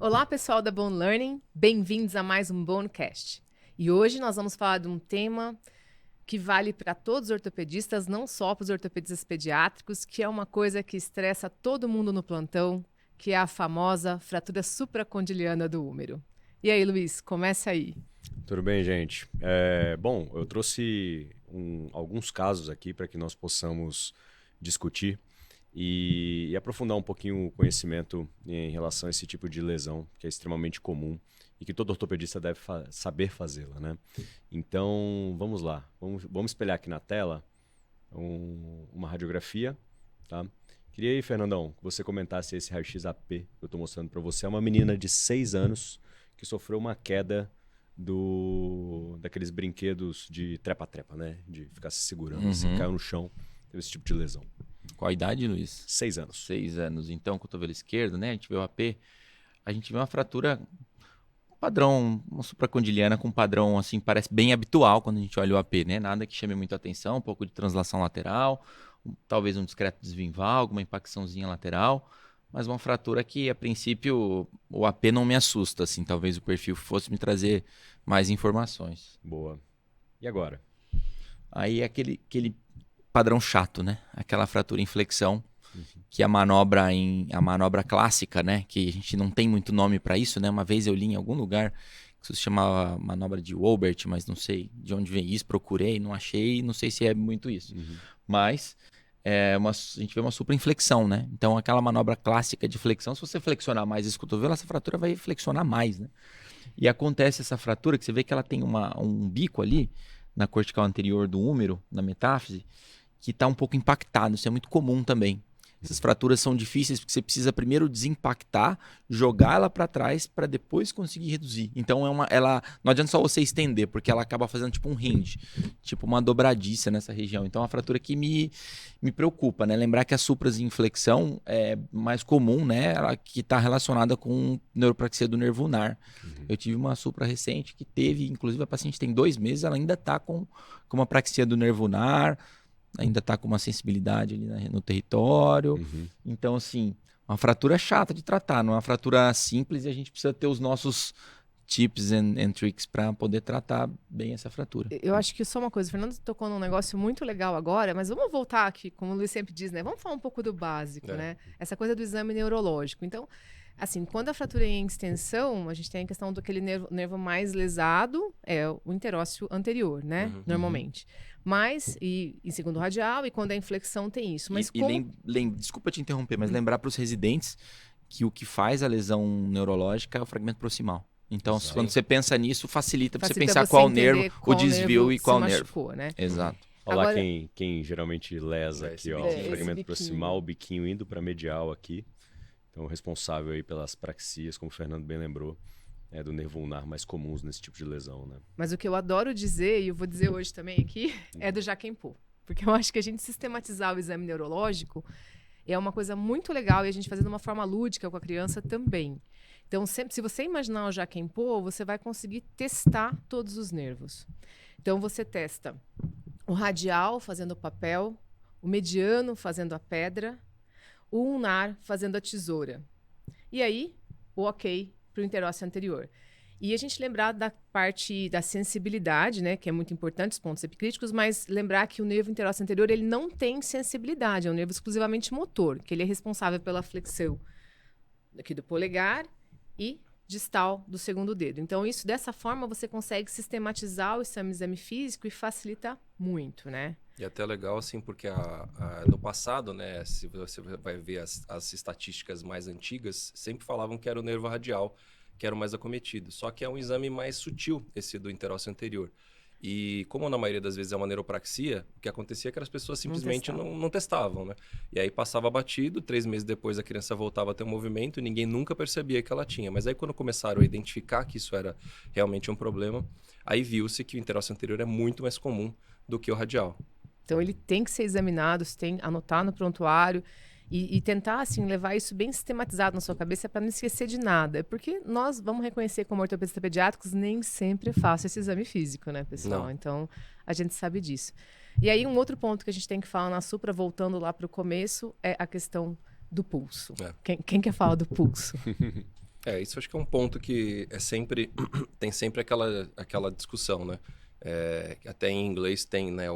Olá, pessoal da Bone Learning, bem-vindos a mais um Bonecast. E hoje nós vamos falar de um tema que vale para todos os ortopedistas, não só para os ortopedistas pediátricos, que é uma coisa que estressa todo mundo no plantão, que é a famosa fratura supracondiliana do húmero. E aí, Luiz, começa aí. Tudo bem, gente? Bom, eu trouxe alguns casos aqui para que nós possamos discutir e aprofundar um pouquinho o conhecimento em relação a esse tipo de lesão, que é extremamente comum e que todo ortopedista deve saber fazê-la, né? Então, vamos lá. Vamos espelhar aqui na tela uma radiografia, tá? Queria aí, Fernandão, que você comentasse esse raio-x AP que eu estou mostrando para você. É uma menina de 6 anos que sofreu uma queda daqueles brinquedos de trepa-trepa, né? De ficar se segurando. Você caiu no chão, teve esse tipo de lesão. Qual a idade, Luiz? 6 anos. 6 anos. Então, cotovelo esquerdo, né? A gente vê o AP, a gente vê uma fratura padrão, uma supracondiliana com padrão, assim, parece bem habitual quando a gente olha o AP, né? Nada que chame muito atenção, um pouco de translação lateral, talvez um discreto desvio em valgo, uma impacçãozinha lateral, mas uma fratura que, a princípio, o AP não me assusta, assim, talvez o perfil fosse me trazer mais informações. Boa. E agora? Aí é aquele padrão chato, né? Aquela fratura em flexão, que a manobra clássica, né? Que a gente não tem muito nome para isso, né? Uma vez eu li em algum lugar que isso se chamava manobra de Wolbert, mas não sei de onde vem isso, procurei, não achei, não sei se é muito isso. Mas a gente vê uma suprainflexão, né? Então aquela manobra clássica de flexão, se você flexionar mais esse cotovelo, essa fratura vai flexionar mais, né? E acontece essa fratura que você vê que ela tem um bico ali na cortical anterior do húmero, na metáfise, que está um pouco impactado. Isso é muito comum também. Essas fraturas são difíceis porque você precisa primeiro desimpactar, jogar ela para trás para depois conseguir reduzir. Então ela não adianta só você estender, porque ela acaba fazendo tipo um hinge, tipo uma dobradiça nessa região. Então é uma fratura que me preocupa, né? Lembrar que as supras em flexão é mais comum, né? Ela que está relacionada com neuropraxia do nervo ulnar. Eu tive uma supra recente que teve, inclusive a paciente tem 2 meses, ela ainda está com uma praxia do nervo ulnar, ainda está com uma sensibilidade ali no território. Então, assim, uma fratura chata de tratar, não é uma fratura simples e a gente precisa ter os nossos tips and tricks para poder tratar bem essa fratura. Eu acho que só uma coisa, o Fernando tocou num negócio muito legal agora, mas vamos voltar aqui, como o Luiz sempre diz, né? Vamos falar um pouco do básico, né? Essa coisa do exame neurológico. Então, assim, quando a fratura é em extensão, a gente tem a questão daquele nervo mais lesado, é o interósseo anterior, né? Normalmente. Mas, e em segundo radial, e quando é inflexão tem isso. Mas desculpa te interromper, mas lembrar para os residentes que o que faz a lesão neurológica é o fragmento proximal. Então, quando você pensa nisso, facilita para você pensar qual nervo, o desvio e qual nervo. Machucou, né? Exato. Olha lá quem geralmente lesa aqui, ó. O fragmento proximal, o biquinho indo para medial aqui. Então, o responsável aí pelas praxias, como o Fernando bem lembrou, é do nervo ulnar mais comuns nesse tipo de lesão, né? Mas o que eu adoro dizer, e eu vou dizer hoje também aqui, é do Jaquempô. Porque eu acho que a gente sistematizar o exame neurológico é uma coisa muito legal e a gente fazer de uma forma lúdica com a criança também. Então, sempre, se você imaginar o Jaquempô, você vai conseguir testar todos os nervos. Então, você testa o radial fazendo o papel, o mediano fazendo a pedra, o ulnar fazendo a tesoura. E aí, o ok para o interósseo anterior. E a gente lembrar da parte da sensibilidade, né, que é muito importante, os pontos epicríticos, mas lembrar que o nervo interósseo anterior ele não tem sensibilidade, é um nervo exclusivamente motor, que ele é responsável pela flexão aqui do polegar e distal do segundo dedo. Então, dessa forma, você consegue sistematizar o exame físico e facilita muito, né? E até legal, assim, porque no passado, né, se você vai ver as estatísticas mais antigas, sempre falavam que era o nervo radial, que era o mais acometido. Só que é um exame mais sutil, esse do interósseo anterior. E como na maioria das vezes é uma neuropraxia, o que acontecia é que as pessoas simplesmente não testavam, né? E aí passava batido, 3 meses depois a criança voltava a ter um movimento e ninguém nunca percebia que ela tinha. Mas aí quando começaram a identificar que isso era realmente um problema, aí viu-se que o interósseo anterior é muito mais comum do que o radial. Então, ele tem que ser examinado, você tem que anotar no prontuário e tentar, assim, levar isso bem sistematizado na sua cabeça para não esquecer de nada. Porque nós vamos reconhecer como ortopedistas pediátricos, nem sempre é fácil esse exame físico, né, pessoal? Não. Então, a gente sabe disso. E aí, um outro ponto que a gente tem que falar na supra, voltando lá para o começo, é a questão do pulso. Quem quer falar do pulso? Isso acho que é um ponto que é sempre tem sempre aquela discussão, né? Até em inglês tem, né,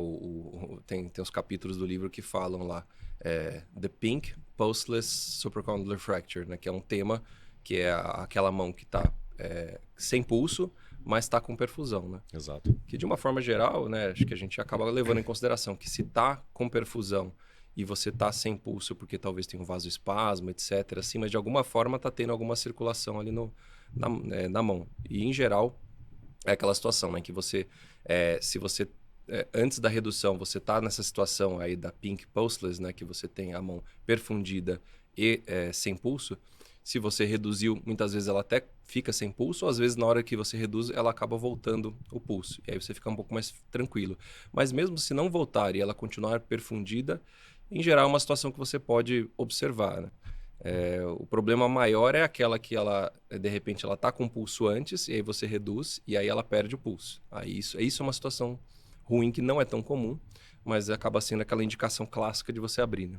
tem os capítulos do livro que falam lá The Pink Pulseless Supracondylar Fracture, né? Que é um tema que é aquela mão que está sem pulso, mas está com perfusão, né? Exato. Que de uma forma geral, né, acho que a gente acaba levando em consideração que se está com perfusão e você está sem pulso porque talvez tenha um vasoespasmo, etc., assim, mas de alguma forma está tendo alguma circulação ali na mão. E, em geral, é aquela situação, né, que você, se você, antes da redução, você está nessa situação aí da pink pulseless, né, que você tem a mão perfundida e sem pulso, se você reduziu, muitas vezes ela até fica sem pulso, ou às vezes na hora que você reduz, ela acaba voltando o pulso. E aí você fica um pouco mais tranquilo. Mas mesmo se não voltar e ela continuar perfundida, em geral é uma situação que você pode observar, né? O problema maior é aquela que ela, de repente, ela está com o pulso antes, e aí você reduz, e aí ela perde o pulso. Aí isso é uma situação ruim que não é tão comum, mas acaba sendo aquela indicação clássica de você abrir, né?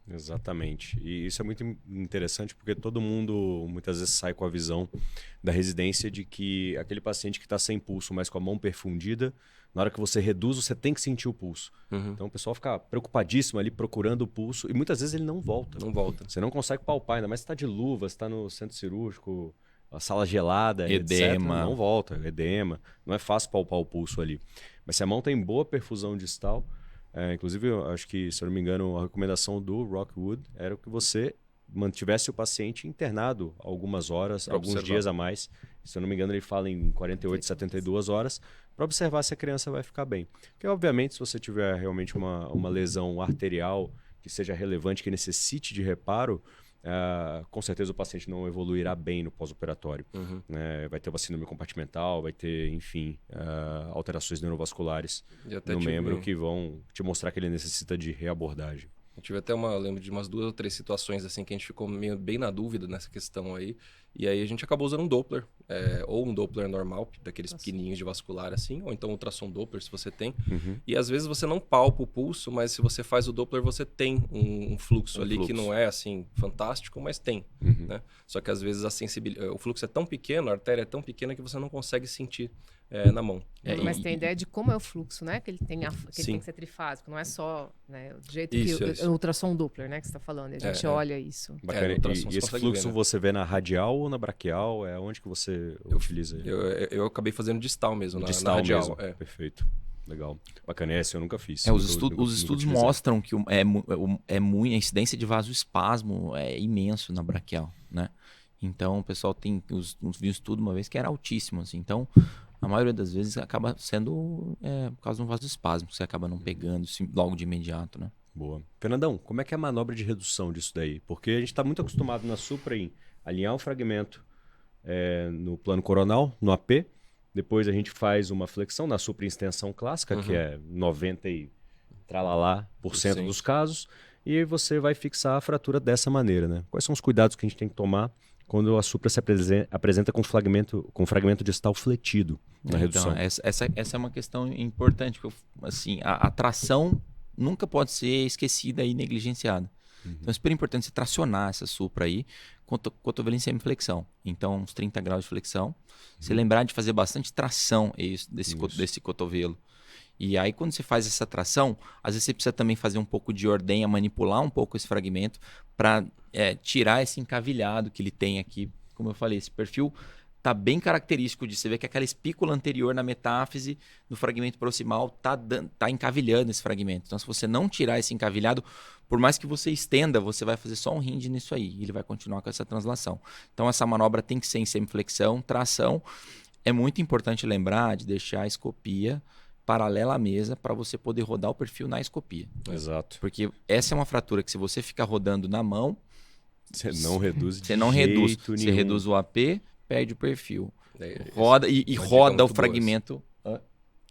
Exatamente. E isso é muito interessante porque todo mundo muitas vezes sai com a visão da residência de que aquele paciente que está sem pulso, mas com a mão perfundida, na hora que você reduz, você tem que sentir o pulso. Uhum. Então o pessoal fica preocupadíssimo ali procurando o pulso e muitas vezes ele não volta. Não volta. Você não consegue palpar, ainda mais se está de luva, se está no centro cirúrgico, a sala gelada, Edema. etc. Não volta, edema. Não é fácil palpar o pulso ali. Mas se a mão tem boa perfusão distal, inclusive, eu acho que, se eu não me engano, a recomendação do Rockwood era que você mantivesse o paciente internado algumas horas, pra alguns observar. dias a mais. Se eu não me engano, ele fala em 48, 72 horas, para observar se a criança vai ficar bem. Porque, obviamente, se você tiver realmente uma lesão arterial que seja relevante, que necessite de reparo, com certeza o paciente não evoluirá bem no pós-operatório. Uhum. Vai ter uma síndrome compartimental, vai ter, enfim, alterações neurovasculares E até no tive- membro que vão te mostrar que ele necessita de reabordagem. Eu tive até lembro de umas 2 ou 3 situações assim que a gente ficou bem na dúvida nessa questão aí. E aí a gente acabou usando um Doppler, ou um Doppler normal, daqueles pequenininhos de vascular assim, ou então ultrassom Doppler se você tem. Uhum. E às vezes você não palpa o pulso, mas se você faz o Doppler você tem um fluxo ali que não é assim fantástico, mas tem, né? Só que às vezes o fluxo é tão pequeno, a artéria é tão pequena que você não consegue sentir na mão. Mas tem ideia de como é o fluxo, né? Que ele tem, que ele Sim. tem que ser trifásico, não é só, né, do jeito Isso, que isso. o ultrassom Doppler, né, que você está falando. A gente olha isso. Bacana. no ultrassom E você esse consegue fluxo ver, né? você vê na radial ou na braquial? Onde que você utiliza ele? Eu acabei fazendo distal mesmo, Distal na radial. mesmo. Perfeito. Legal. Bacana. Esse eu nunca fiz. Os Nunca estudos utilizei. mostram que a incidência de vasoespasmo é imenso na braquial, né? Então, o pessoal viu um estudo uma vez que era altíssimo, assim. Então, a maioria das vezes acaba sendo por causa de um vasoespasmo, que você acaba não pegando logo de imediato, né? Boa. Fernandão, como é que é a manobra de redução disso daí? Porque a gente está muito acostumado na supra em alinhar o fragmento no plano coronal, no AP. Depois a gente faz uma flexão na supra em extensão clássica, que é 90 e tralalá por cento dos casos. E aí você vai fixar a fratura dessa maneira, né? Quais são os cuidados que a gente tem que tomar quando a supra se apresenta com fragmento distal fletido na redução? Então, essa é uma questão importante. Assim, a tração nunca pode ser esquecida e negligenciada. Então é super importante você tracionar essa supra aí, cotovelo em semiflexão. Então, uns 30 graus de flexão. Você lembrar de fazer bastante tração desse cotovelo. E aí, quando você faz essa tração, às vezes você precisa também fazer um pouco de ordenha, manipular um pouco esse fragmento para tirar esse encavilhado que ele tem aqui. Como eu falei, esse perfil está bem característico de você ver que aquela espícula anterior na metáfise do fragmento proximal tá encavilhando esse fragmento. Então, se você não tirar esse encavilhado, por mais que você estenda, você vai fazer só um hinge nisso aí. E ele vai continuar com essa translação. Então, essa manobra tem que ser em semiflexão, tração. É muito importante lembrar de deixar a escopia paralela à mesa para você poder rodar o perfil na escopia. Exato. Porque essa é uma fratura que se você ficar rodando na mão, Você não reduz você não reduz. Você reduz o AP, perde o perfil. Roda e roda o fragmento.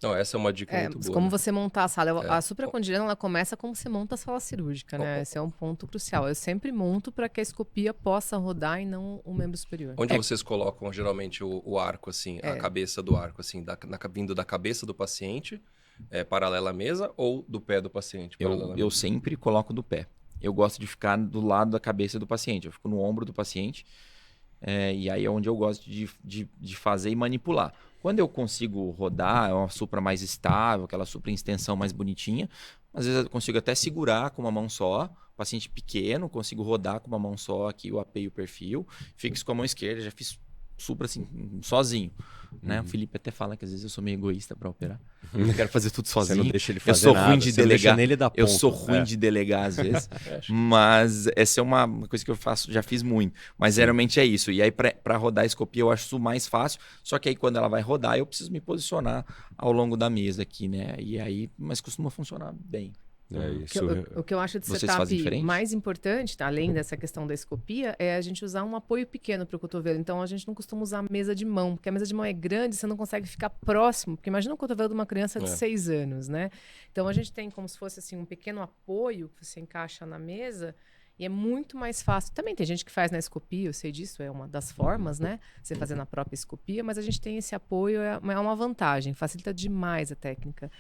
Não, essa é uma dica muito boa. Como né? você montar a sala. A supracondiliana, ela começa como você monta a sala cirúrgica, né? Esse é um ponto crucial. Eu sempre monto para que a escopia possa rodar e não o membro superior. Onde vocês colocam geralmente o arco, assim, a cabeça do arco, assim, vindo da cabeça do paciente, paralela à mesa, ou do pé do paciente? Eu sempre coloco do pé. Eu gosto de ficar do lado da cabeça do paciente. Eu fico no ombro do paciente. E aí é onde eu gosto de fazer e manipular. Quando eu consigo rodar, é uma supra mais estável, aquela supra em extensão mais bonitinha. Às vezes eu consigo até segurar com uma mão só. Paciente pequeno, consigo rodar com uma mão só aqui o AP e o perfil. Fixo com a mão esquerda, já fiz supra assim, sozinho. Né? O Felipe até fala que às vezes eu sou meio egoísta para operar. Eu quero fazer tudo sozinho. Você não deixa ele fazer eu sou nada, ruim de você não deixa delegar. nele dar Eu ponto. sou ruim de delegar às vezes. Mas essa é uma coisa que eu faço, já fiz muito. Mas geralmente é isso. E aí para rodar a escopia eu acho isso mais fácil. Só que aí quando ela vai rodar eu preciso me posicionar ao longo da mesa aqui, né? E aí, mas costuma funcionar bem. O que eu acho de Vocês setup fazem diferente? mais importante, além dessa questão da escopia, é a gente usar um apoio pequeno para o cotovelo. Então, a gente não costuma usar mesa de mão, porque a mesa de mão é grande, você não consegue ficar próximo. Porque imagina o cotovelo de uma criança de 6 anos, né? Então, a gente tem como se fosse assim, um pequeno apoio que você encaixa na mesa e é muito mais fácil. Também tem gente que faz na escopia, eu sei disso, é uma das formas, né? Você fazer na própria escopia, mas a gente tem esse apoio, é uma vantagem, facilita demais a técnica.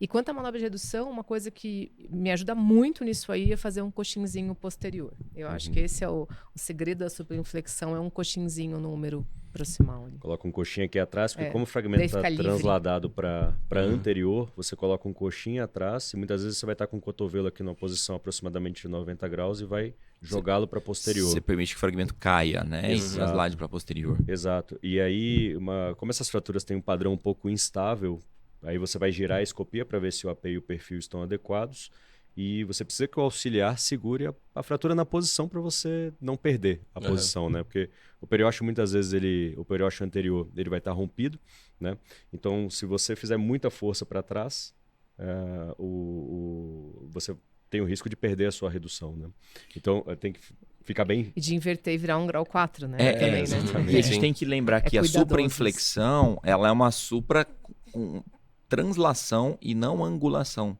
E quanto à manobra de redução, uma coisa que me ajuda muito nisso aí é fazer um coxinzinho posterior. Eu acho que esse é o segredo da superinflexão, é um coxinzinho no número proximal ali. Coloca um coxinho aqui atrás, porque como o fragmento está transladado para anterior, você coloca um coxinho atrás e muitas vezes você vai estar com o cotovelo aqui numa posição aproximadamente de 90 graus e vai jogá-lo para posterior. Você permite que o fragmento caia, né? E traslade para posterior. Exato. E aí, como essas fraturas têm um padrão um pouco instável, aí você vai girar a escopia para ver se o AP e o perfil estão adequados e você precisa que o auxiliar segure a fratura na posição para você não perder a posição, né? Porque o periósteo muitas vezes o periósteo anterior ele vai estar rompido, né? Então se você fizer muita força para trás, você tem o risco de perder a sua redução, né? Então tem que ficar bem... E de inverter e virar um grau 4, né? Também, né? E a gente tem que lembrar que a suprainflexão, ela é uma supra com translação e não angulação.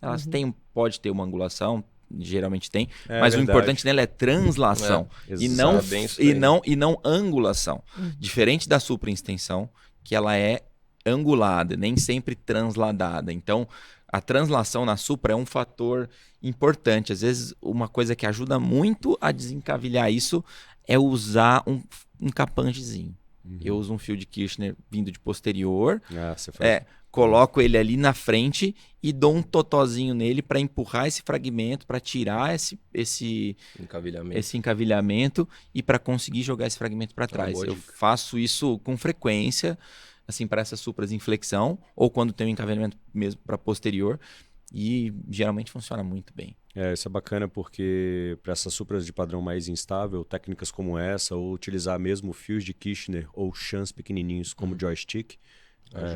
Elas pode ter uma angulação, geralmente tem, mas o importante nela é translação e não angulação. Diferente da supraextensão, que ela é angulada, nem sempre transladada. Então, a translação na supra é um fator importante. Às vezes, uma coisa que ajuda muito a desencavilhar isso é usar um capangezinho. Eu uso um fio de Kirchner vindo de posterior. Coloco ele ali na frente e dou um totozinho nele para empurrar esse fragmento, para tirar esse encavilhamento e para conseguir jogar esse fragmento para trás. Eu faço isso com frequência, assim, para essas supras em flexão ou quando tem um encavilhamento mesmo para posterior e geralmente funciona muito bem. Isso é bacana porque para essas supras de padrão mais instável, técnicas como essa ou utilizar mesmo fios de Kirchner ou chans pequenininhos como joystick,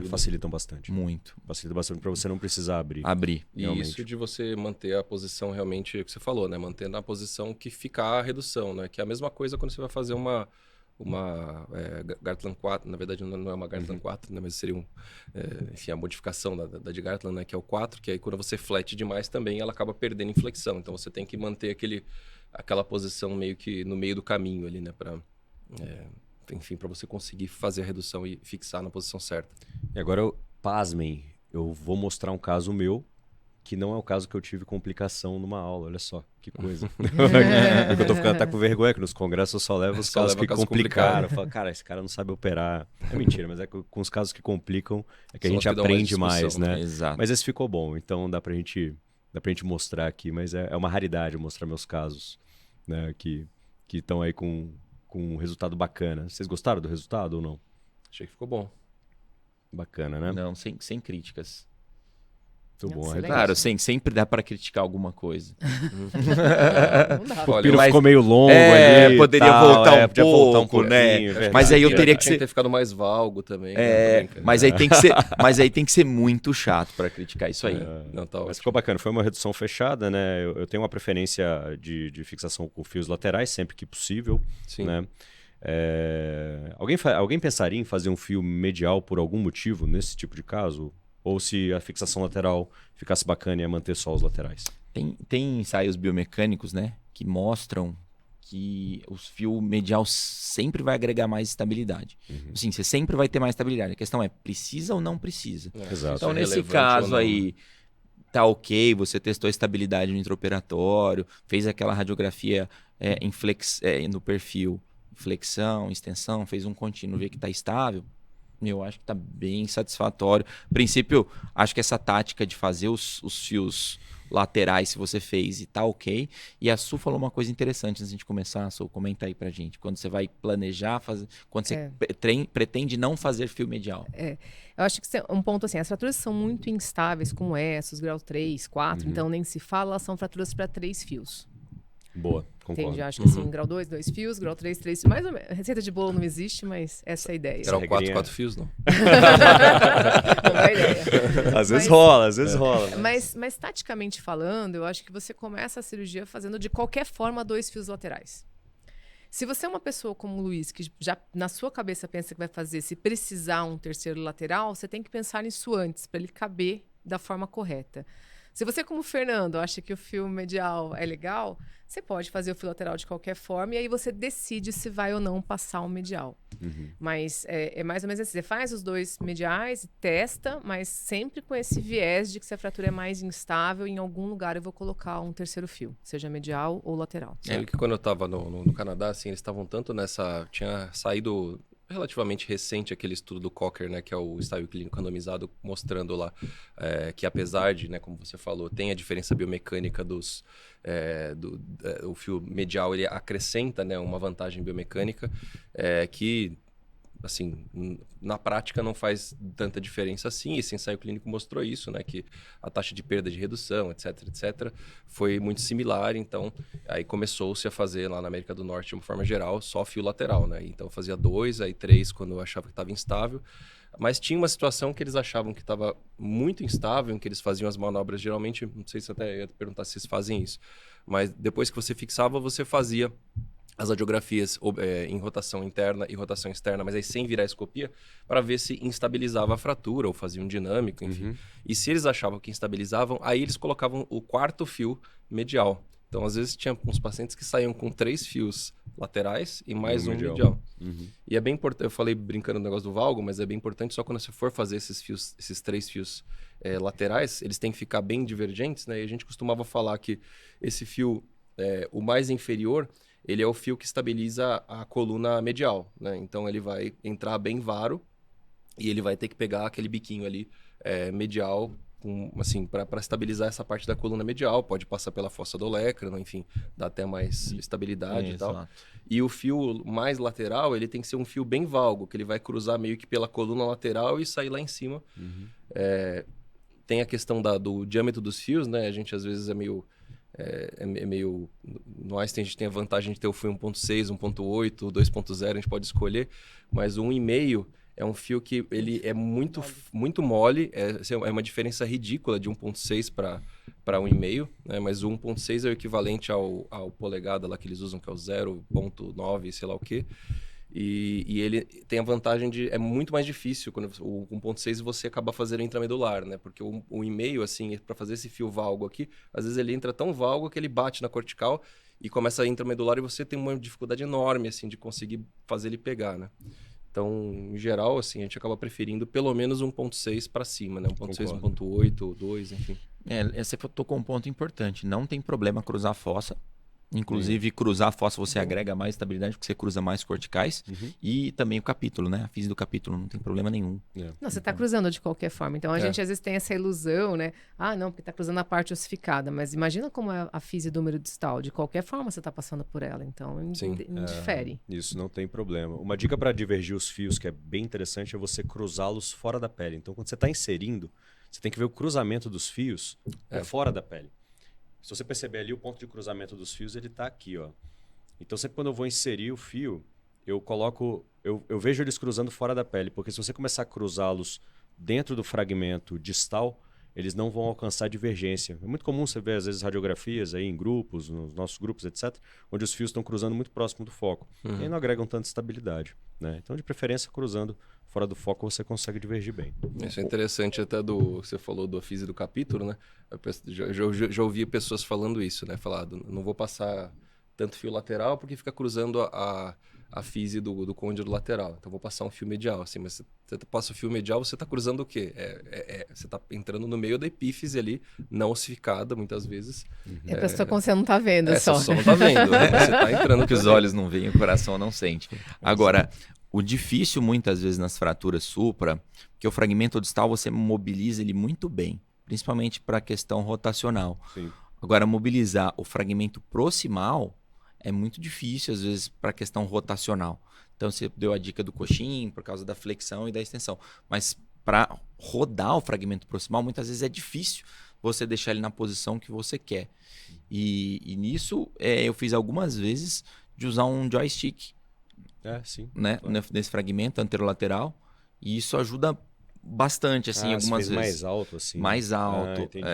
facilitam bastante. Muito. Facilita bastante para você não precisar abrir. E isso de você manter a posição realmente, que você falou, né? Mantendo a posição que fica a redução, né? Que é a mesma coisa quando você vai fazer uma Gartland 4, na verdade não é uma Gartland 4, né? Mas seria enfim, a modificação da de Gartland, né? Que é o 4, que aí quando você flat demais também ela acaba perdendo inflexão. Então você tem que manter aquela posição meio que no meio do caminho ali, né? Enfim, para você conseguir fazer a redução e fixar na posição certa. E agora, pasmem, eu vou mostrar um caso meu, que não é o caso que eu tive complicação numa aula, olha só, que coisa. Porque eu tô ficando até com vergonha, que nos congressos eu só levo os casos que complicaram. Eu falo, cara, esse cara não sabe operar. É mentira, mas é com os casos que complicam é que a gente aprende mais, né? Exato. Mas esse ficou bom, então dá pra gente mostrar aqui, mas é uma raridade mostrar meus casos, né, que estão aí com um resultado bacana. Vocês gostaram do resultado ou não? Achei que ficou bom. Bacana, né? Não, sem críticas. Muito bom. Claro, sempre dá para criticar alguma coisa. Não dá. O piro ficou meio longo ali. Poderia voltar um pouco, né? Verdade. Mas aí eu teria que ter ficado mais valgo também. Mas aí tem que ser muito chato para criticar isso aí. Não, tá ótimo. Mas ficou bacana. Foi uma redução fechada, né? Eu tenho uma preferência de fixação com fios laterais sempre que possível. Sim. Né? Alguém pensaria em fazer um fio medial por algum motivo nesse tipo de caso? Ou se a fixação lateral ficasse bacana, ia manter só os laterais? Tem ensaios biomecânicos, né, que mostram que o fio medial sempre vai agregar mais estabilidade. Assim, você sempre vai ter mais estabilidade. A questão é, precisa ou não precisa? Exato. Então, nesse caso aí, tá ok, você testou a estabilidade no intraoperatório, fez aquela radiografia no perfil, flexão, extensão, fez um contínuo, vê que tá estável, eu acho que tá bem satisfatório. A princípio, acho que essa tática de fazer os fios laterais, se você fez e tá ok. E a Su falou uma coisa interessante antes de começar, Su, comenta aí pra gente. Quando você vai planejar, quando você pretende não fazer fio medial. Eu acho que um ponto assim, as fraturas são muito instáveis, como essa, os grau 3, 4, então nem se fala, elas são fraturas para 3 fios. Boa, concordo. Entende? Acho que assim, grau 2, 2 fios, grau 3, 3 fios. Mais ou menos. Receita de bolo não existe, mas essa é a ideia. Grau 4, 4 fios, não? Não é a ideia. Às vezes rola, às vezes rola. Mas taticamente falando, eu acho que você começa a cirurgia fazendo de qualquer forma 2 fios laterais. Se você é uma pessoa como o Luiz, que já na sua cabeça pensa que vai fazer, se precisar um terceiro lateral, você tem que pensar nisso antes, para ele caber da forma correta. Se você, como o Fernando, acha que o fio medial é legal, você pode fazer o fio lateral de qualquer forma e aí você decide se vai ou não passar o medial. Mas é mais ou menos assim, você faz os 2 mediais e testa, mas sempre com esse viés de que se a fratura é mais instável, em algum lugar eu vou colocar um terceiro fio, seja medial ou lateral. Sabe que quando eu tava no Canadá, assim, eles estavam tanto nessa... Tinha saído relativamente recente aquele estudo do Cocker, né, que é o ensaio clínico randomizado, mostrando lá que apesar de, né, como você falou, tem a diferença biomecânica o fio medial, ele acrescenta, né, uma vantagem biomecânica que, assim, na prática não faz tanta diferença assim. Esse ensaio clínico mostrou isso, né, que a taxa de perda de redução, etc, foi muito similar. Então, aí começou-se a fazer lá na América do Norte, de uma forma geral, só fio lateral, né? Então, eu fazia 2, aí 3 quando eu achava que estava instável. Mas tinha uma situação que eles achavam que estava muito instável, em que eles faziam as manobras, geralmente, não sei se até ia perguntar se vocês fazem isso, mas depois que você fixava, você fazia as radiografias em rotação interna e rotação externa, mas aí sem virar escopia, para ver se instabilizava a fratura ou fazia um dinâmico, enfim. E se eles achavam que instabilizavam, aí eles colocavam o 4º fio medial. Então, às vezes, tinha uns pacientes que saíam com 3 fios laterais e mais um medial. E é bem importante, eu falei brincando no negócio do valgo, mas é bem importante só quando você for fazer esses 3 fios laterais, eles têm que ficar bem divergentes, né? E a gente costumava falar que esse fio, o mais inferior, ele é o fio que estabiliza a coluna medial, né? Então, ele vai entrar bem varo e ele vai ter que pegar aquele biquinho ali medial, assim, para estabilizar essa parte da coluna medial. Pode passar pela fossa do olecrano, enfim, dá até mais estabilidade e tal. Exato. E o fio mais lateral, ele tem que ser um fio bem valgo, que ele vai cruzar meio que pela coluna lateral e sair lá em cima. Tem a questão do diâmetro dos fios, né? A gente às vezes é meio... No Einstein a gente tem a vantagem de ter o fio 1.6, 1.8, 2.0, a gente pode escolher, mas o 1,5 é um fio que ele é muito mole, é uma diferença ridícula de 1.6 para 1,5, né? Mas o 1.6 é o equivalente ao polegada lá que eles usam, que é o 0.9, sei lá o quê. E ele tem a vantagem de... É muito mais difícil quando o 1.6 você acaba fazendo intramedular, né? Porque o 1,5, assim, para fazer esse fio valgo aqui, às vezes ele entra tão valgo que ele bate na cortical e começa a intramedular e você tem uma dificuldade enorme, assim, de conseguir fazer ele pegar, né? Então, em geral, assim, a gente acaba preferindo pelo menos 1.6 para cima, né? 1.6, 1.8, 2, enfim. Você tocou um ponto importante. Não tem problema cruzar a fossa. Inclusive, cruzar a fossa você agrega mais estabilidade, porque você cruza mais corticais. E também o capítulo, né? A física do capítulo não tem problema nenhum. Não, você está cruzando de qualquer forma. Então, a gente às vezes tem essa ilusão, né? Ah, não, porque está cruzando a parte ossificada. Mas imagina como é a física do número distal. De qualquer forma, você está passando por ela. Então, indifere. Isso não tem problema. Uma dica para divergir os fios, que é bem interessante, é você cruzá-los fora da pele. Então, quando você está inserindo, você tem que ver o cruzamento dos fios fora da pele. Se você perceber ali, o ponto de cruzamento dos fios, ele está aqui, ó. Então, sempre quando eu vou inserir o fio, eu vejo eles cruzando fora da pele, porque se você começar a cruzá-los dentro do fragmento distal, eles não vão alcançar divergência. É muito comum você ver, às vezes, radiografias aí em grupos, nos nossos grupos, etc., onde os fios estão cruzando muito próximo do foco. E aí não agregam tanta estabilidade, né? Então, de preferência, cruzando fora do foco, você consegue divergir bem. Isso é interessante até você falou do física do capítulo, né? Já ouvi pessoas falando isso, né? Falando, não vou passar tanto fio lateral porque fica cruzando a fise do côndilo lateral. Então, vou passar um fio medial, assim, mas você passa o fio medial, você está cruzando o quê? Você está entrando no meio da epífise ali, não ossificada, muitas vezes. É a pessoa como você não tá vendo só. Você não tá vendo, né? Você tá entrando Que os olhos não veem, o coração não sente. Agora, o difícil muitas vezes nas fraturas supra, que o fragmento distal você mobiliza ele muito bem, principalmente para a questão rotacional. Sim. Agora, mobilizar o fragmento proximal é muito difícil, às vezes, para a questão rotacional. Então, você deu a dica do coxim por causa da flexão e da extensão. Mas para rodar o fragmento proximal, muitas vezes é difícil você deixar ele na posição que você quer. E nisso, eu fiz algumas vezes de usar um joystick, Sim. né, nesse fragmento anterolateral. E isso ajuda bastante, assim, algumas vezes. Mais alto, assim. Mais alto. Entendi.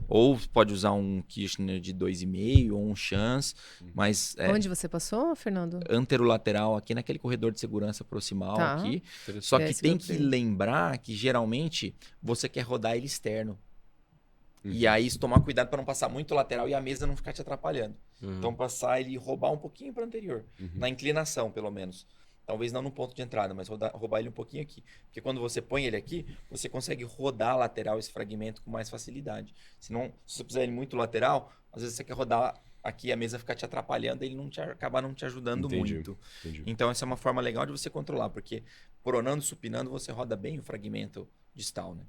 Ou pode usar um Kirchner de 2,5 ou um Chance, mas Onde você passou, Fernando? anterolateral aqui naquele corredor de segurança proximal Tá. aqui. Só que Esse tem eu que sei. lembrar que geralmente você quer rodar ele externo. E aí tomar cuidado para não passar muito lateral e a mesa não ficar te atrapalhando. Então passar ele e roubar um pouquinho para anterior, na inclinação pelo menos. Talvez não no ponto de entrada, mas roubar ele um pouquinho aqui. Porque quando você põe ele aqui, você consegue rodar lateral esse fragmento com mais facilidade. Senão, se você puser ele muito lateral, às vezes você quer rodar aqui, a mesa ficar te atrapalhando e ele acabar não te ajudando muito. Entendi. Então, essa é uma forma legal de você controlar, porque pronando, supinando, você roda bem o fragmento distal, né?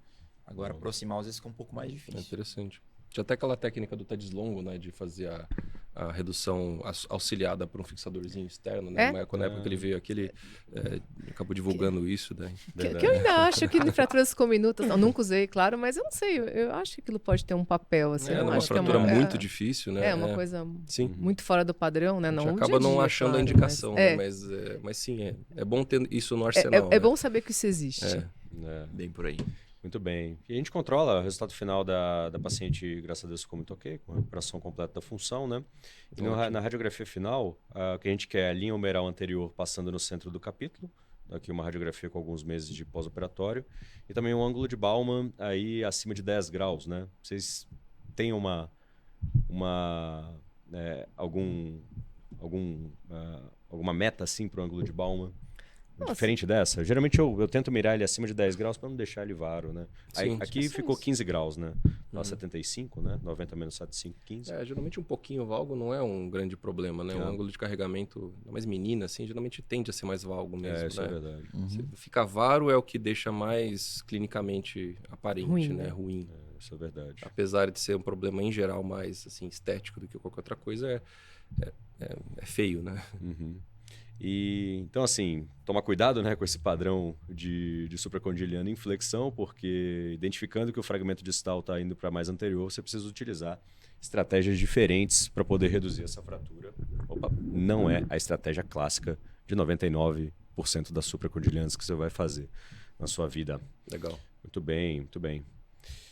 Agora, proximal, às vezes fica um pouco mais É difícil. interessante. Tinha até aquela técnica do TEDS longo, né? De fazer a redução auxiliada por um fixadorzinho externo, né? Mas quando na época que ele veio aqui, ele acabou divulgando isso, né? Que eu ainda acho que em fraturas cominutas, eu nunca usei, claro, mas eu não sei, eu acho que aquilo pode ter um papel, assim. eu não Uma acho que fratura muito difícil, né? É uma coisa Sim. muito fora do padrão, né? A Não gente o acaba dia a não dia, achando claro, a indicação, mas, né? Mas sim, é bom ter isso no arsenal. é né? bom saber que isso existe. Bem por aí. Muito bem. E a gente controla o resultado final da paciente, graças a Deus, ficou muito ok, com a recuperação completa da função, né? E na radiografia final, o que a gente quer é a linha humeral anterior passando no centro do capítulo, aqui uma radiografia com alguns meses de pós-operatório, e também um ângulo de Baumann aí acima de 10 graus, né? Vocês têm alguma meta assim para o ângulo de Baumann? Nossa. Diferente dessa? Geralmente eu tento mirar ele acima de 10 graus para não deixar ele varo, né? Aí, Sim. aqui ficou 15 graus, né? Lá 75, né? 90 menos 75, 15. Geralmente um pouquinho valgo não é um grande problema, né? O ângulo de carregamento, mais menina, assim, geralmente tende a ser mais valgo mesmo, Isso né? é verdade. Se fica varo é o que deixa mais clinicamente aparente, Ruim, né? né? Ruim. Isso é verdade. Apesar de ser um problema em geral mais assim estético do que qualquer outra coisa, é feio, né? E, então, assim, tomar cuidado, né, com esse padrão de supracondiliana em flexão, porque identificando que o fragmento distal está indo para mais anterior, você precisa utilizar estratégias diferentes para poder reduzir essa fratura. Não é a estratégia clássica de 99% das supracondilianas que você vai fazer na sua vida. Legal. Muito bem, muito bem.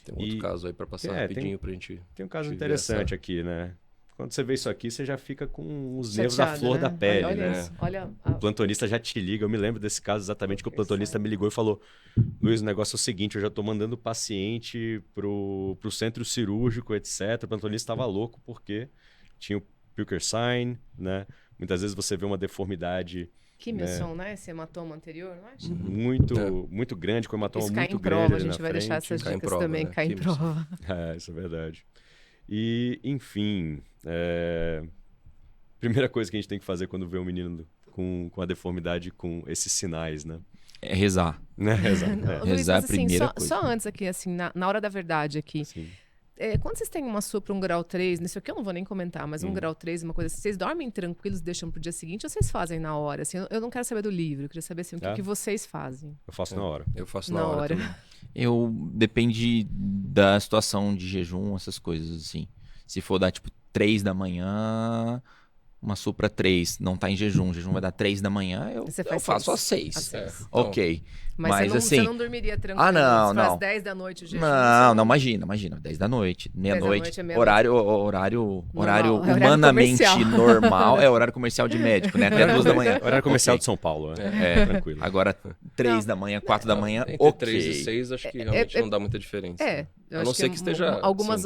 Tem um outro caso aí para passar rapidinho para a gente. Tem um caso ver interessante aqui, né? Quando você vê isso aqui, você já fica com os nervos à Chateado, flor né? da pele, olha né? Isso, olha O plantonista já te liga. Eu me lembro desse caso exatamente que o plantonista me ligou e falou: Luiz, o negócio é o seguinte, eu já estou mandando o paciente pro centro cirúrgico, etc. O plantonista estava louco porque tinha o Pilker sign, né? Muitas vezes você vê uma deformidade Kimmelson, né? Esse hematoma anterior, não acha? muito grande, com hematoma Isso cai muito em prova, grande a ali gente na vai deixar frente. essas Cai em dicas prova, também, né? cai em Kimmelson. prova. Isso é verdade. E, enfim, primeira coisa que a gente tem que fazer quando vê um menino com a deformidade, com esses sinais, né? É rezar. Rezar. Luiz, Rezar é a mas, assim, primeira só, coisa. só antes aqui, assim, na hora da verdade aqui. Sim. Quando vocês têm uma supra, um grau 3, nisso aqui eu não vou nem comentar, mas um grau 3, uma coisa assim, vocês dormem tranquilos, deixam pro dia seguinte ou vocês fazem na hora? Assim, eu não quero saber do livro, eu queria saber assim, o que vocês fazem. Eu faço na hora. Eu faço na hora também. Depende da situação de jejum, essas coisas assim. Se for dar tipo 3 da manhã, uma supra 3, não tá em jejum, o jejum vai dar 3 da manhã, eu faço às 6. Às 6. Ok. Mas assim, você não dormiria tranquilo não, se faz não. 10 da noite o jejum? Não, imagina, 10 da noite, meia-noite, 10 da noite é horário Normal, humanamente comercial. normal, é horário comercial de médico, né? Até 2 da manhã. Horário comercial Ok. de São Paulo, né? Tranquilo. Agora, 3 da manhã, 4 da manhã, Entre ok. 3 e 6, acho que realmente não dá muita diferença. Eu A não acho ser que esteja, algumas,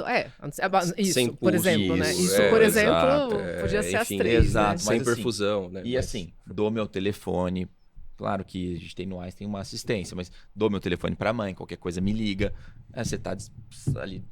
isso, sem por pulso, exemplo, né? isso, Isso, por exemplo, exato, podia ser enfim, as 3, exato, né? mas sem assim, perfusão, né? E assim, dou meu telefone. Claro que a gente tem no AIS, tem uma assistência, mas dou meu telefone pra mãe, qualquer coisa me liga. Você tá ali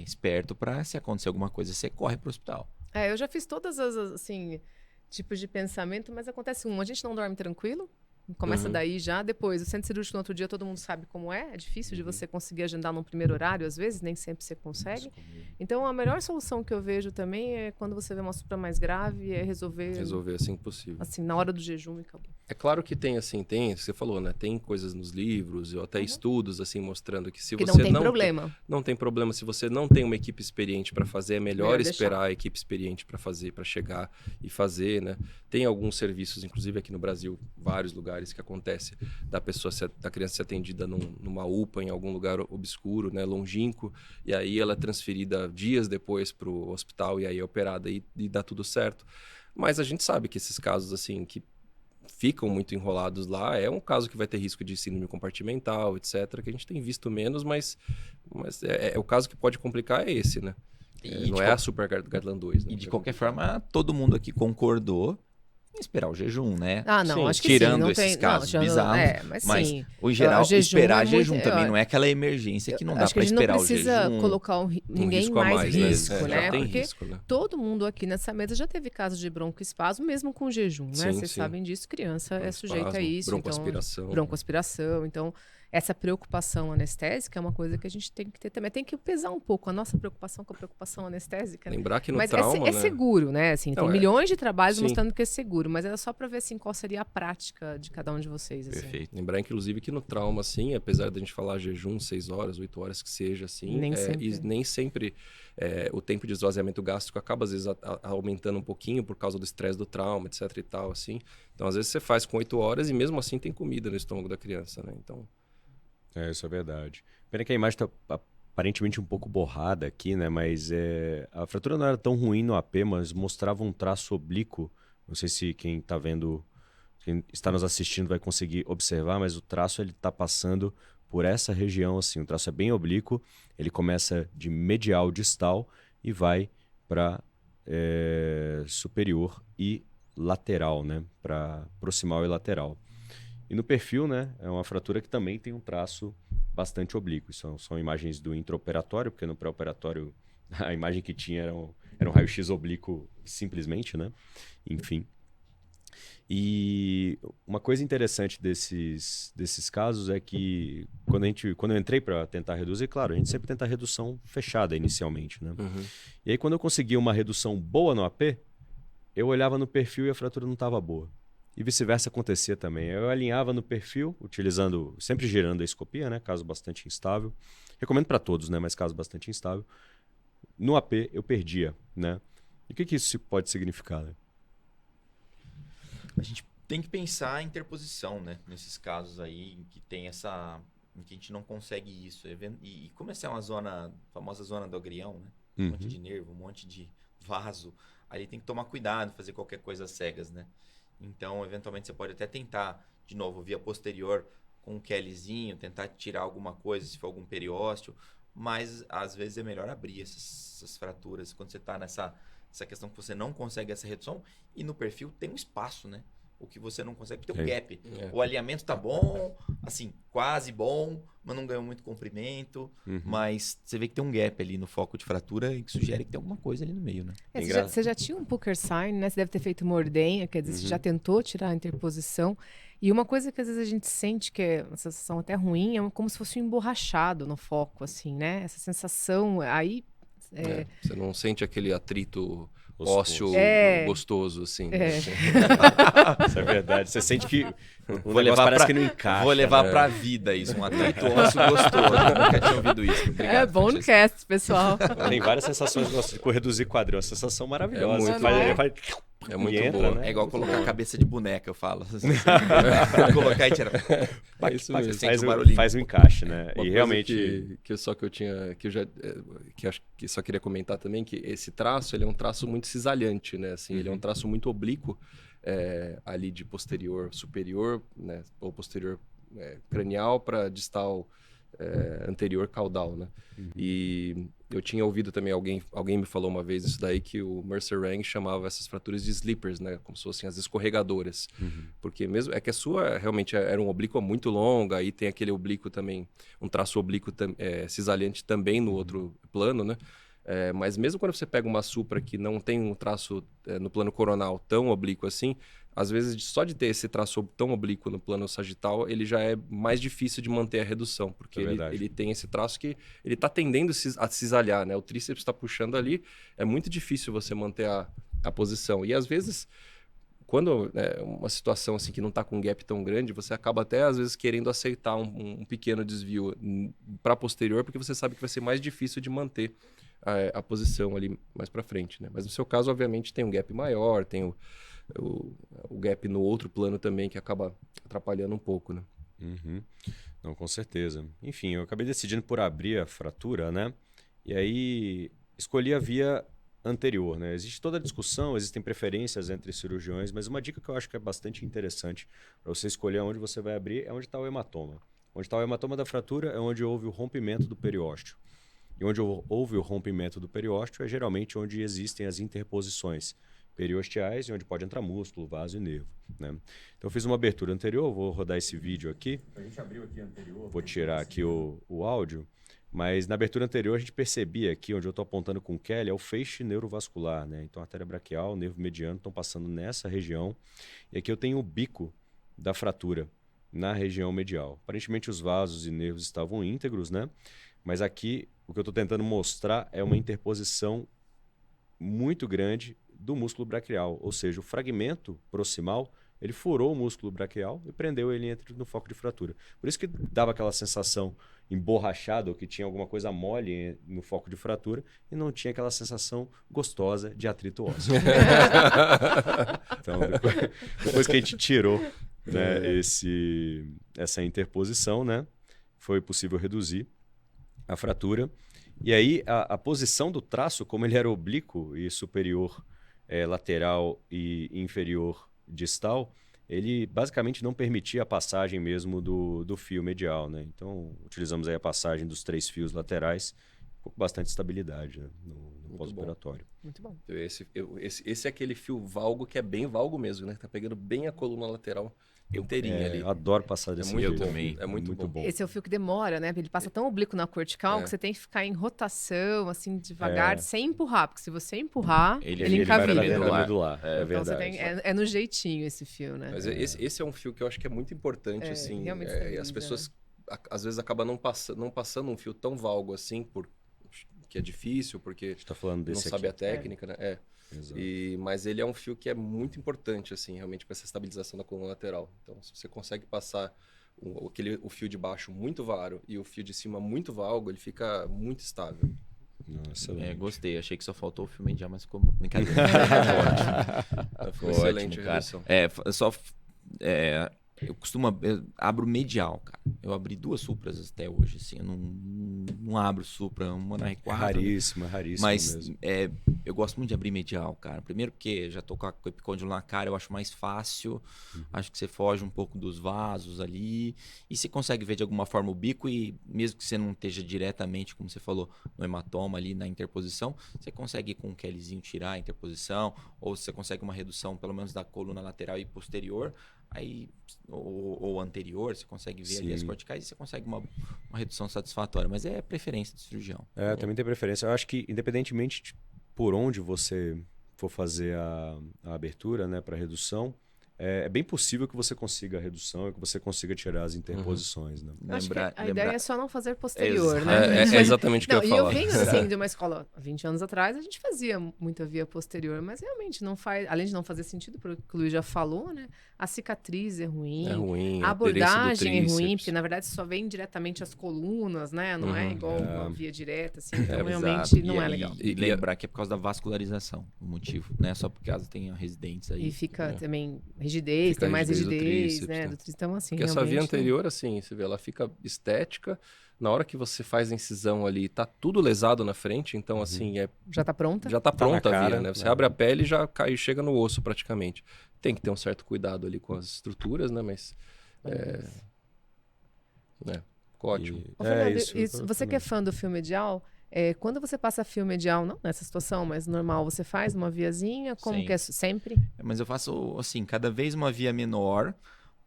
esperto pra, se acontecer alguma coisa, você corre pro hospital. Eu já fiz todas as, assim, tipos de pensamento, mas acontece a gente não dorme tranquilo. Começa daí já, depois, o centro cirúrgico no outro dia todo mundo sabe como é difícil de você conseguir agendar num primeiro horário, às vezes, nem sempre você consegue. Então, a melhor solução que eu vejo também é quando você vê uma supra mais grave, é resolver assim que possível. assim, na hora do jejum e acabou. É claro que tem, assim, você falou, né? Tem coisas nos livros, ou até estudos, assim, mostrando que se Que você não tem problema. não tem problema, se você não tem uma equipe experiente para fazer, é melhor Melhor esperar a equipe experiente para fazer, para chegar e fazer, né? Tem alguns serviços, inclusive aqui no Brasil, vários lugares que acontece da criança ser atendida numa UPA em algum lugar obscuro, né, longínquo, e aí ela é transferida dias depois para o hospital e aí é operada e dá tudo certo. Mas a gente sabe que esses casos assim que ficam muito enrolados lá, é um caso que vai ter risco de síndrome compartimental, etc., que a gente tem visto menos, mas o caso que pode complicar é esse, né? Não é a Super Gardaland 2. Né? E de qualquer forma, todo mundo aqui concordou em esperar o jejum, né? Ah, não, Sim, acho que tirando sim. Não esses tem, casos não, bizarros, mas sim. o geral, jejum esperar é muito- jejum também não é aquela emergência que não dá Acho que pra a gente não esperar o precisa jejum. colocar ninguém risco a mais mais, né? risco, Já né? tem Porque risco, né? todo mundo aqui nessa mesa já teve casos de broncoespasmo, mesmo com jejum, né? Sim, Vocês sim. sabem disso, criança é sujeita a Espasmo, isso. broncoaspiração. Então, broncoaspiração. Então, essa preocupação anestésica é uma coisa que a gente tem que ter também. Tem que pesar um pouco a nossa preocupação com a preocupação anestésica. Né? Lembrar que no Mas trauma, é né? seguro, né? Assim, Não, tem milhões de trabalhos sim. mostrando que é seguro, mas era só para ver assim, qual seria a prática de cada um de vocês. Assim. Perfeito. Lembrar, inclusive, que no trauma, assim, apesar da gente falar jejum 6 horas, 8 horas que seja, assim, nem sempre o tempo de esvaziamento gástrico acaba, às vezes, aumentando um pouquinho por causa do estresse do trauma, etc e tal, assim. Então, às vezes, você faz com 8 horas e mesmo assim tem comida no estômago da criança, né? Então... Isso é verdade. Pena que a imagem está aparentemente um pouco borrada aqui, né? Mas a fratura não era tão ruim no AP, mas mostrava um traço oblíquo. Não sei se quem está vendo, quem está nos assistindo vai conseguir observar, mas o traço ele está passando por essa região, assim. O traço é bem oblíquo, ele começa de medial distal e vai para superior e lateral, né? Para proximal e lateral. E no perfil, né, é uma fratura que também tem um traço bastante oblíquo. São imagens do intraoperatório, porque no pré-operatório a imagem que tinha era um raio-x oblíquo simplesmente, né? Enfim. E uma coisa interessante desses casos é que quando eu entrei para tentar reduzir, claro, a gente sempre tenta a redução fechada inicialmente, né? E aí quando eu conseguia uma redução boa no AP, eu olhava no perfil e a fratura não estava boa. E vice-versa acontecia também. Eu alinhava no perfil, sempre girando a escopia, né? Caso bastante instável. Recomendo para todos, né? Mas caso bastante instável. No AP eu perdia, né? E o que isso pode significar, né? A gente tem que pensar em interposição, né? Nesses casos aí em que tem em que a gente não consegue isso. E como essa é a famosa zona do agrião, né? Um monte de nervo, um monte de vaso. Aí tem que tomar cuidado, fazer qualquer coisa às cegas, né? Então, eventualmente, você pode até tentar, de novo, via posterior, com um Kellyzinho, tentar tirar alguma coisa, se for algum periósteo, mas às vezes é melhor abrir essas fraturas quando você está nessa questão que você não consegue essa redução, e no perfil tem um espaço, né? O que você não consegue ter um gap. O alinhamento tá bom, assim, quase bom, mas não ganhou muito comprimento, mas você vê que tem um gap ali no foco de fratura e que sugere que tem alguma coisa ali no meio, né? Você já tinha um Pucker sign, né? Você deve ter feito uma ordenha, quer dizer, você já tentou tirar a interposição. E uma coisa que às vezes a gente sente que é uma sensação até ruim, é como se fosse um emborrachado no foco, assim, né? Essa sensação, aí... Você não sente aquele atrito ósseo gostoso, assim. Isso é verdade. Você sente que parece que não encaixa. Vou levar pra vida isso, um atrito ósseo gostoso. Nunca tinha ouvido isso. Obrigado, bom no cast, pessoal. Tem várias sensações de reduzir quadril. É uma sensação maravilhosa. É muito entra, boa. Né? É igual muito colocar bom. a cabeça de boneca, eu falo. Colocar e tirar. Isso mesmo. Faz um encaixe, né? Uma e coisa realmente... que acho que só queria comentar também, que esse traço, ele é um traço muito cisalhante, né? Assim, ele é um traço muito oblíquo, ali de posterior superior, né? Ou posterior cranial para distal anterior caudal, né? E eu tinha ouvido também, alguém me falou uma vez isso daí, que o Mercer Rang chamava essas fraturas de sleepers, né? Como se fossem as escorregadoras. Porque mesmo, é que a sua realmente era uma oblíqua muito longa, aí tem aquele oblíquo também, um traço oblíquo cisalhante também no outro plano, né? Mas mesmo quando você pega uma supra que não tem um traço no plano coronal tão oblíquo assim, às vezes só de ter esse traço tão oblíquo no plano sagital, ele já é mais difícil de manter a redução, porque ele tem esse traço que ele está tendendo a cisalhar, né? O tríceps está puxando ali, é muito difícil você manter a posição. E às vezes, quando uma situação assim que não está com um gap tão grande, você acaba até às vezes querendo aceitar um pequeno desvio para posterior, porque você sabe que vai ser mais difícil de manter a posição ali mais para frente, né? Mas no seu caso, obviamente, tem um gap maior, tem o gap no outro plano também, que acaba atrapalhando um pouco, né? Não, com certeza. Enfim, eu acabei decidindo por abrir a fratura, né? E aí escolhi a via anterior, né? Existe toda a discussão, existem preferências entre cirurgiões, mas uma dica que eu acho que é bastante interessante para você escolher onde você vai abrir é onde está o hematoma. Onde está o hematoma da fratura é onde houve o rompimento do periósteo. E onde houve o rompimento do periósteo é geralmente onde existem as interposições periosteais, onde pode entrar músculo, vaso e nervo, né? Então eu fiz uma abertura anterior, vou rodar esse vídeo aqui. A gente abriu aqui anterior. Vou tirar aqui o áudio, mas na abertura anterior a gente percebia aqui, onde eu estou apontando com o Kelly, é o feixe neurovascular, né? Então a artéria braquial, o nervo mediano estão passando nessa região. E aqui eu tenho o bico da fratura na região medial. Aparentemente os vasos e nervos estavam íntegros, né? Mas aqui o que eu estou tentando mostrar é uma interposição muito grande do músculo braquial, ou seja, o fragmento proximal, ele furou o músculo braquial e prendeu ele no foco de fratura. Por isso que dava aquela sensação emborrachada, ou que tinha alguma coisa mole no foco de fratura, e não tinha aquela sensação gostosa de atrito ósseo. Então, depois que a gente tirou, né, essa interposição, né, foi possível reduzir a fratura. E aí, a posição do traço, como ele era oblíquo e superior, lateral e inferior distal, ele basicamente não permitia a passagem mesmo do fio medial, né? Então, utilizamos aí a passagem dos 3 fios laterais com bastante estabilidade, né, no pós-operatório. Muito bom. Esse é aquele fio valgo que é bem valgo mesmo, né? Tá pegando bem a coluna lateral inteirinha ali. Eu adoro passar desse muito jeito. bom. É muito bom. Esse é o fio que demora, né? Ele passa tão oblíquo na cortical que você tem que ficar em rotação, assim, devagar, sem empurrar. Porque se você empurrar, ele encavilha. Vai pra medular. É então verdade. é no jeitinho esse fio, né? Mas esse é um fio que eu acho que é muito importante, assim. Realmente as pessoas, às vezes, acabam não passando um fio tão valgo assim, que é difícil, porque tá falando desse não sabe aqui. a técnica, né? Mas ele é um fio que é muito importante, assim, realmente, para essa estabilização da coluna lateral. Então, se você consegue passar o fio de baixo muito varo e o fio de cima muito valgo, ele fica muito estável. Nossa, gostei. Achei que só faltou o fio medial, mas ficou brincadeira. Ficou excelente a redução. Eu abro medial, cara. Eu abri 2 supras até hoje, assim. Eu não abro supra, uma na R4. Raríssimo mas mesmo. Eu gosto muito de abrir medial, cara. Primeiro porque já tô com o epicôndilo na cara, eu acho mais fácil. Acho que você foge um pouco dos vasos ali. E você consegue ver de alguma forma o bico e mesmo que você não esteja diretamente, como você falou, no hematoma ali, na interposição, você consegue com um Kellyzinho tirar a interposição, ou você consegue uma redução pelo menos da coluna lateral e posterior. Aí, ou anterior, você consegue ver ali as corticais e você consegue uma redução satisfatória. Mas é preferência do cirurgião. Também tem preferência. Eu acho que, independentemente de por onde você for fazer a abertura, né, para redução, é bem possível que você consiga a redução e que você consiga tirar as interposições. Né? A ideia é só não fazer posterior, né? É exatamente o que eu ia falar. E eu venho assim, de uma escola, 20 anos atrás, a gente fazia muita via posterior, mas realmente não faz, além de não fazer sentido, pelo que o Luiz já falou, né? A cicatriz é ruim, a abordagem é ruim, porque na verdade só vem diretamente as colunas, né? Não é igual uma via direta, assim, então realmente não é legal. E lembrar que é por causa da vascularização, o motivo, né? Só por causa tem residentes aí. E fica também rigidez, tem mais rigidez, né? Do tríceps, então, assim, porque essa via anterior, assim, você vê, ela fica estética. Na hora que você faz a incisão ali, tá tudo lesado na frente, então, assim, já tá pronta? Já tá pronta a via, né? Você abre a pele e já cai, chega no osso praticamente. Tem que ter um certo cuidado ali com as estruturas, né? Mas Ótimo. Ô, Fernando, isso você que é fã do fio medial, quando você passa fio medial, não nessa situação, mas normal, você faz uma viazinha, como Sim. que é sempre? Mas eu faço assim, cada vez uma via menor,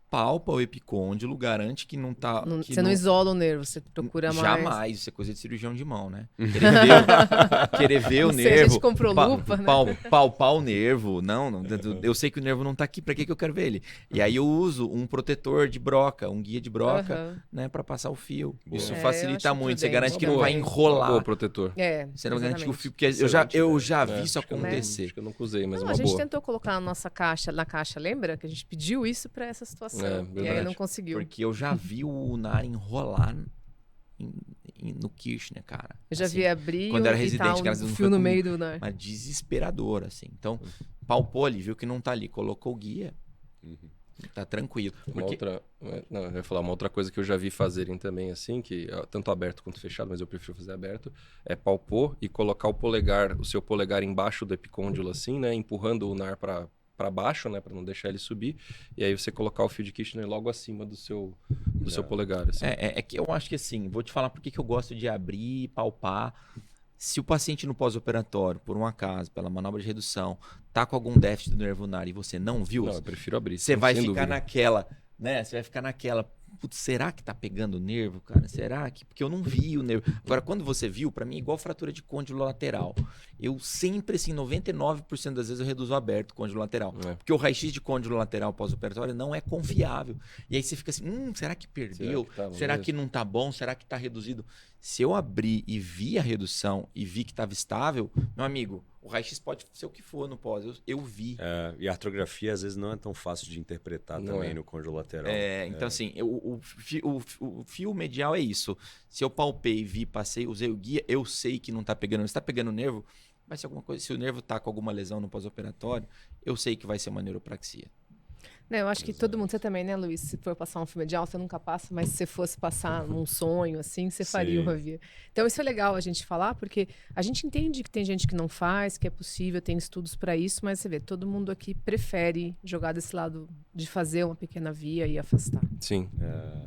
palpa o epicôndilo, garante que não tá... que Você não isola o nervo, você procura mais. Jamais, isso é coisa de cirurgião de mão, né? Querer ver o Não sei, a nervo. gente comprou lupa, né? Palpar o nervo. Não, eu sei que o nervo não tá aqui, pra que eu quero ver ele? E aí eu uso um protetor de broca, um guia de broca, Aham. né, pra passar o fio. Boa. Isso Eu facilita acho muito, você prudente garante que não vai também. enrolar. Boa, protetor. Você não garante que o exatamente. fio, porque Excelente, eu né? já vi isso Acho que eu não- acontecer. Acho que eu nunca usei, mas é Não, uma a gente boa. tentou colocar na caixa, lembra? Que a gente pediu isso pra essa situação. E aí verdade. não conseguiu. Porque eu já vi o Nar enrolar no Kirchner, cara. Eu já Assim, vi abrir quando era e residente, tá graças a um Deus, não fio foi no comigo. meio do nar. Mas desesperador, assim. Então, palpou ali, viu que não tá ali, colocou o guia, tá tranquilo. Uma Porque outra, não, eu ia falar uma outra coisa que eu já vi fazerem também, assim, que tanto aberto quanto fechado, mas eu prefiro fazer aberto, é palpor e colocar o seu polegar embaixo do epicôndilo, assim, né, empurrando o nar para baixo, né, para não deixar ele subir, e aí você colocar o fio de Kirchner logo acima do seu polegar, assim. é que eu acho que assim, vou te falar por que eu gosto de abrir, palpar. Se o paciente no pós-operatório, por um acaso, pela manobra de redução, tá com algum déficit do nervo unar e você não viu, Não, eu prefiro abrir. você vai sem ficar dúvida. naquela, né? Você vai ficar naquela, putz, será que tá pegando o nervo, cara? Será que? Porque eu não vi o nervo. Agora, quando você viu, pra mim é igual fratura de côndilo lateral. Eu sempre, assim, 99% das vezes eu reduzo aberto o côndilo lateral. É. Porque o raio-x de côndilo lateral pós-operatório não é confiável. E aí você fica assim, será que perdeu? tava Será mesmo? que não tá bom? Será que tá reduzido? Se eu abrir e vi a redução e vi que estava estável, meu amigo, o raio-x pode ser o que for no pós. Eu vi. E a artrografia, às vezes, não é tão fácil de interpretar Não também é. no côndilo lateral. Então, assim, o fio medial é isso. Se eu palpei, vi, passei, usei o guia, eu sei que não tá pegando. Se tá pegando o nervo, vai ser alguma coisa. Se o nervo tá com alguma lesão no pós-operatório, eu sei que vai ser uma neuropraxia. Não, eu acho que todo mundo, você também, né, Luiz? Se for passar um filme medial, você nunca passa, mas se você fosse passar num sonho, assim, você faria Sim. uma via. Então, isso é legal a gente falar, porque a gente entende que tem gente que não faz, que é possível, tem estudos para isso, mas você vê, todo mundo aqui prefere jogar desse lado de fazer uma pequena via e afastar. Sim.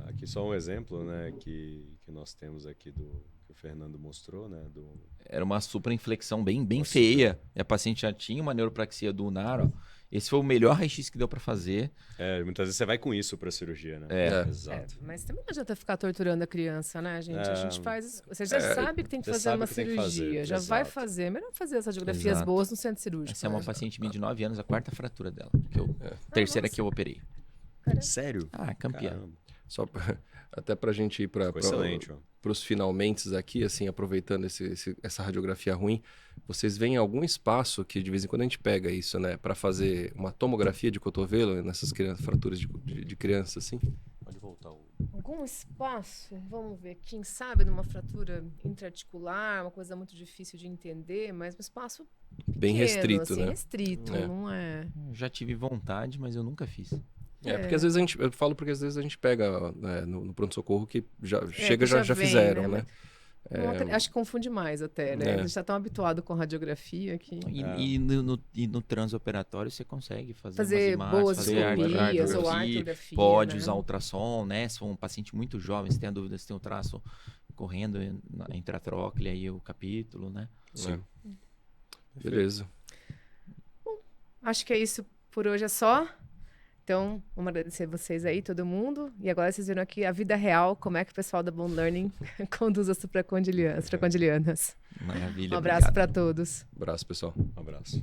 Aqui só um exemplo, né, que nós temos aqui que o Fernando mostrou, né, Era uma superinflexão bem feia. E a paciente já tinha uma neuropraxia do unar, ó. Esse foi o melhor raio-x que deu para fazer. muitas vezes você vai com isso pra cirurgia, né? Exato. Mas também não adianta ficar torturando a criança, né, gente? A gente faz. Você já sabe que tem que você fazer sabe uma que tem que fazer, cirurgia, já vai exato. fazer. Melhor fazer as radiografias Exato. boas no centro cirúrgico. Essa é uma né? paciente minha de 9 anos, a quarta fratura dela. Terceira nossa. que eu operei. Sério? Campeã. Caramba. Só até pra gente ir para Ficou excelente, ó. os finalmentes aqui, assim, aproveitando essa radiografia ruim, vocês veem algum espaço que de vez em quando a gente pega isso, né, para fazer uma tomografia de cotovelo nessas fraturas de criança, assim? Pode voltar o... Algum espaço, vamos ver, quem sabe numa fratura intraarticular, uma coisa muito difícil de entender, mas um espaço Bem pequeno, restrito, assim, né? restrito, É. não é... Já tive vontade, mas eu nunca fiz. Porque às vezes eu falo porque às vezes a gente pega né, no pronto-socorro que já chega, que já vem, fizeram, né? né? Acho que confunde mais até, né? A gente está tão habituado com radiografia que... E no transoperatório você consegue fazer Fazer umas imagens, boas fazer escopias ou artrografia, artrografia, pode né? usar ultrassom, né? Se for um paciente muito jovem, se tem a dúvida se tem um traço correndo entre a tróclea e o capítulo, né? Sim. Beleza. Acho que é isso por hoje, é só. Então, vamos agradecer vocês aí, todo mundo. E agora vocês viram aqui a vida real, como é que o pessoal da Bone Learning conduz as supracondilianas. Maravilha. Um abraço obrigado. para todos. Abraço, pessoal. Um abraço.